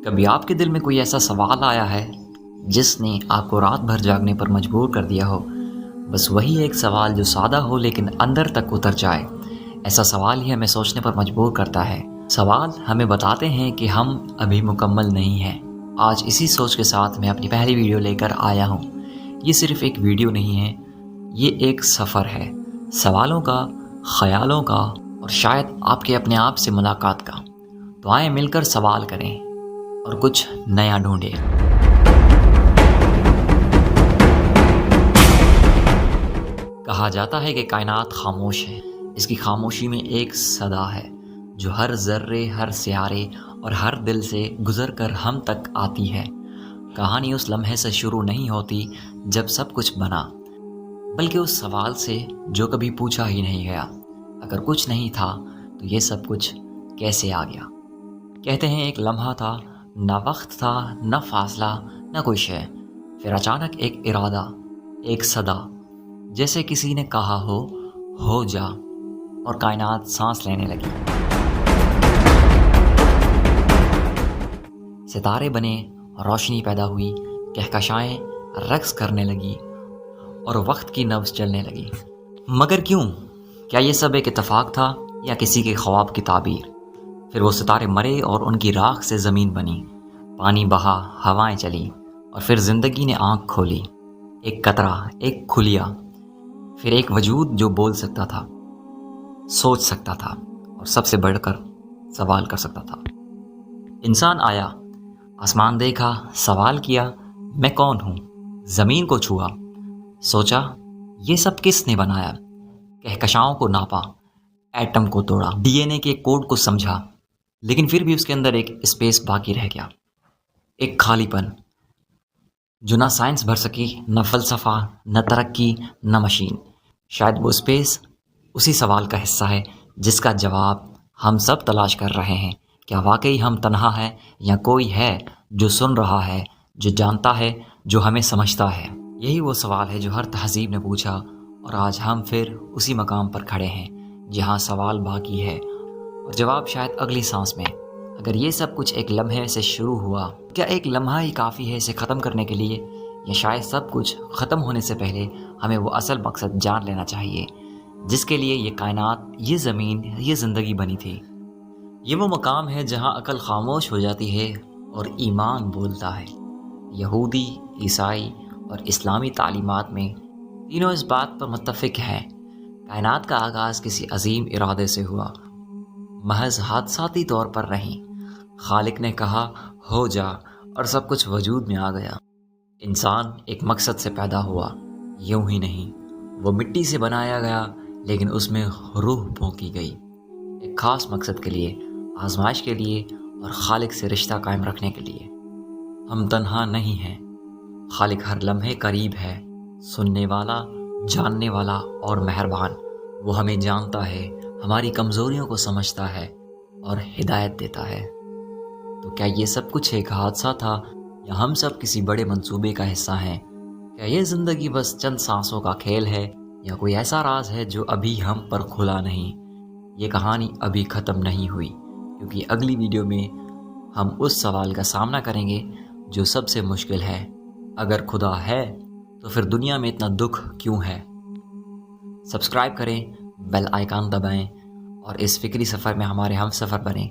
کبھی آپ کے دل میں کوئی ایسا سوال آیا ہے جس نے آپ کو رات بھر جاگنے پر مجبور کر دیا ہو؟ بس وہی ایک سوال جو سادہ ہو لیکن اندر تک اتر جائے۔ ایسا سوال ہی ہمیں سوچنے پر مجبور کرتا ہے۔ سوال ہمیں بتاتے ہیں کہ ہم ابھی مکمل نہیں ہیں۔ آج اسی سوچ کے ساتھ میں اپنی پہلی ویڈیو لے کر آیا ہوں۔ یہ صرف ایک ویڈیو نہیں ہے، یہ ایک سفر ہے، سوالوں کا، خیالوں کا اور شاید آپ کے اپنے آپ سے ملاقات کا۔ تو آئیں مل کر سوال کریں اور کچھ نیا ڈھونڈیں۔ کہا جاتا ہے کہ کائنات خاموش ہے۔ اس کی خاموشی میں ایک صدا ہے جو ہر ذرے، ہر سیارے اور ہر دل سے گزر کر ہم تک آتی ہے۔ کہانی اس لمحے سے شروع نہیں ہوتی جب سب کچھ بنا، بلکہ اس سوال سے جو کبھی پوچھا ہی نہیں گیا، اگر کچھ نہیں تھا تو یہ سب کچھ کیسے آ گیا؟ کہتے ہیں ایک لمحہ تھا، نہ وقت تھا، نہ فاصلہ، نہ کوئی شے، پھر اچانک ایک ارادہ، ایک صدا، جیسے کسی نے کہا ہو جا، اور کائنات سانس لینے لگی۔ ستارے بنے، روشنی پیدا ہوئی، کہکشائیں رقص کرنے لگی اور وقت کی نبض چلنے لگی۔ مگر کیوں؟ کیا یہ سب ایک اتفاق تھا یا کسی کے خواب کی تعبیر؟ پھر وہ ستارے مرے اور ان کی راکھ سے زمین بنی، پانی بہا، ہوائیں چلی، اور پھر زندگی نے آنکھ کھولی۔ ایک قطرہ، ایک کھلیا، پھر ایک وجود جو بول سکتا تھا، سوچ سکتا تھا اور سب سے بڑھ کر سوال کر سکتا تھا۔ انسان آیا، آسمان دیکھا، سوال کیا، میں کون ہوں؟ زمین کو چھوا، سوچا یہ سب کس نے بنایا؟ کہکشاؤں کو ناپا، ایٹم کو توڑا، ڈی این اے کے کوڈ کو سمجھا، لیکن پھر بھی اس کے اندر ایک اسپیس باقی رہ گیا، ایک خالی پن جو نہ سائنس بھر سکی، نہ فلسفہ، نہ ترقی، نہ مشین۔ شاید وہ اسپیس اسی سوال کا حصہ ہے جس کا جواب ہم سب تلاش کر رہے ہیں۔ کیا واقعی ہم تنہا ہیں یا کوئی ہے جو سن رہا ہے، جو جانتا ہے، جو ہمیں سمجھتا ہے؟ یہی وہ سوال ہے جو ہر تہذیب نے پوچھا، اور آج ہم پھر اسی مقام پر کھڑے ہیں جہاں سوال باقی ہے اور جواب شاید اگلی سانس میں۔ اگر یہ سب کچھ ایک لمحے سے شروع ہوا، کیا ایک لمحہ ہی کافی ہے اسے ختم کرنے کے لیے، یا شاید سب کچھ ختم ہونے سے پہلے ہمیں وہ اصل مقصد جان لینا چاہیے جس کے لیے یہ کائنات، یہ زمین، یہ زندگی بنی تھی؟ یہ وہ مقام ہے جہاں عقل خاموش ہو جاتی ہے اور ایمان بولتا ہے۔ یہودی، عیسائی اور اسلامی تعلیمات میں تینوں اس بات پر متفق ہیں، کائنات کا آغاز کسی عظیم ارادے سے ہوا، محض حادثاتی طور پر نہیں۔ خالق نے کہا ہو جا اور سب کچھ وجود میں آ گیا۔ انسان ایک مقصد سے پیدا ہوا، یوں ہی نہیں، وہ مٹی سے بنایا گیا لیکن اس میں روح بھونکی گئی، ایک خاص مقصد کے لیے، آزمائش کے لیے اور خالق سے رشتہ قائم رکھنے کے لیے۔ ہم تنہا نہیں ہیں، خالق ہر لمحے قریب ہے، سننے والا، جاننے والا اور مہربان۔ وہ ہمیں جانتا ہے، ہماری کمزوریوں کو سمجھتا ہے اور ہدایت دیتا ہے۔ تو کیا یہ سب کچھ ایک حادثہ تھا یا ہم سب کسی بڑے منصوبے کا حصہ ہیں؟ کیا یہ زندگی بس چند سانسوں کا کھیل ہے یا کوئی ایسا راز ہے جو ابھی ہم پر کھلا نہیں؟ یہ کہانی ابھی ختم نہیں ہوئی، کیونکہ اگلی ویڈیو میں ہم اس سوال کا سامنا کریں گے جو سب سے مشکل ہے، اگر خدا ہے تو پھر دنیا میں اتنا دکھ کیوں ہے؟ سبسکرائب کریں، بیل آئیکن دبائیں اور اس فکری سفر میں ہمارے ہم سفر بنیں۔